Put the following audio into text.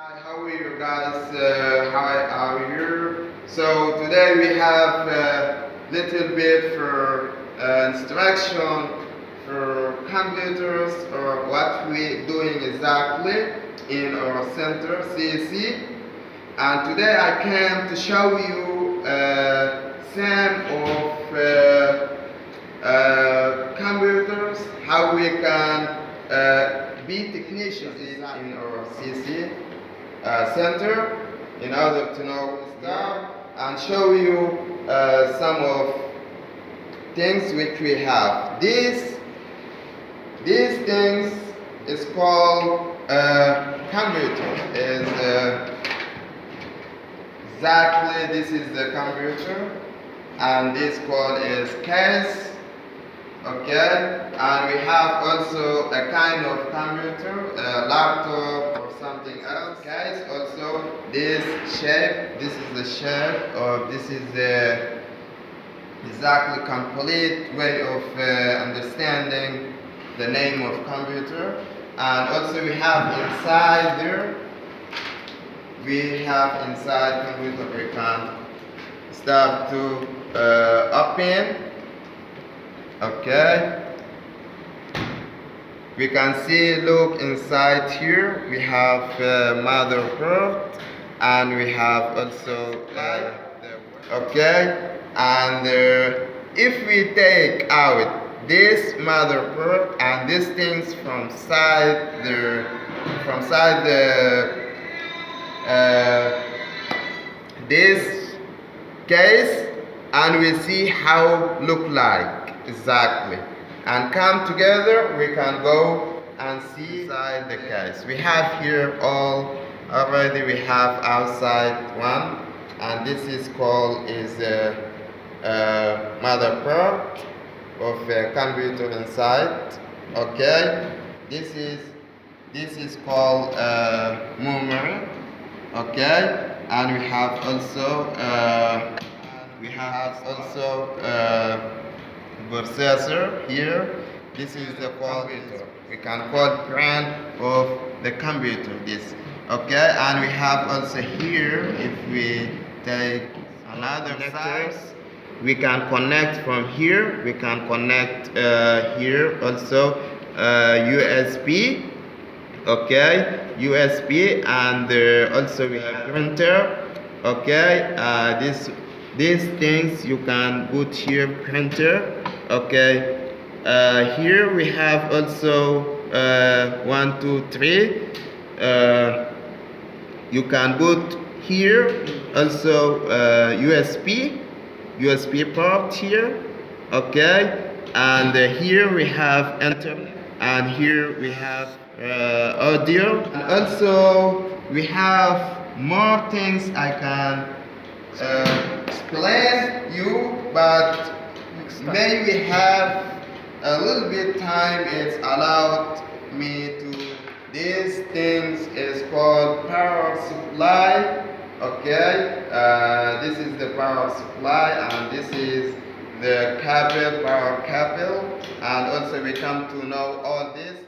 Hi, how are you guys? How are you? So today we have a little bit for instruction for computers or what we doing exactly in our center CSC. And today I came to show you some of computers, how we can be technicians in our CSC center in order to know stuff and show you some of things which we have. These things is called computer. Is exactly this is the computer, and this called is case. Okay, and we have also a kind of computer, a laptop or something else. Guys, also this shape, this is the shape, or this is the exactly complete way of understanding the name of computer. And also we have inside there, we have inside computer we can start to open. Okay, we can see, look inside here, we have motherboard, and we have also okay, and if we take out this motherboard and these things from this case, and we see how look like exactly, and come together, we can go and see inside the case. We have here all already, we have outside one, and this is called is a motherboard of a computer inside. Okay, this is called memory. Okay, and we have also processor here. This is the computer. We can call brand of the computer this. Okay, and we have also here, if we take another side, we can connect from here. We can connect here also USB. Okay, USB, and also we have printer. Okay, these things you can put here, printer. Okay, here we have also 1, 2, 3. You can put here also USB port here. Okay, and here we have internet, and here we have audio, and also we have more things I can explain you, but maybe have a little bit time. It's allowed me to. These things is called power supply. Okay, this is the power supply, and this is the cable, power cable, and also we come to know all this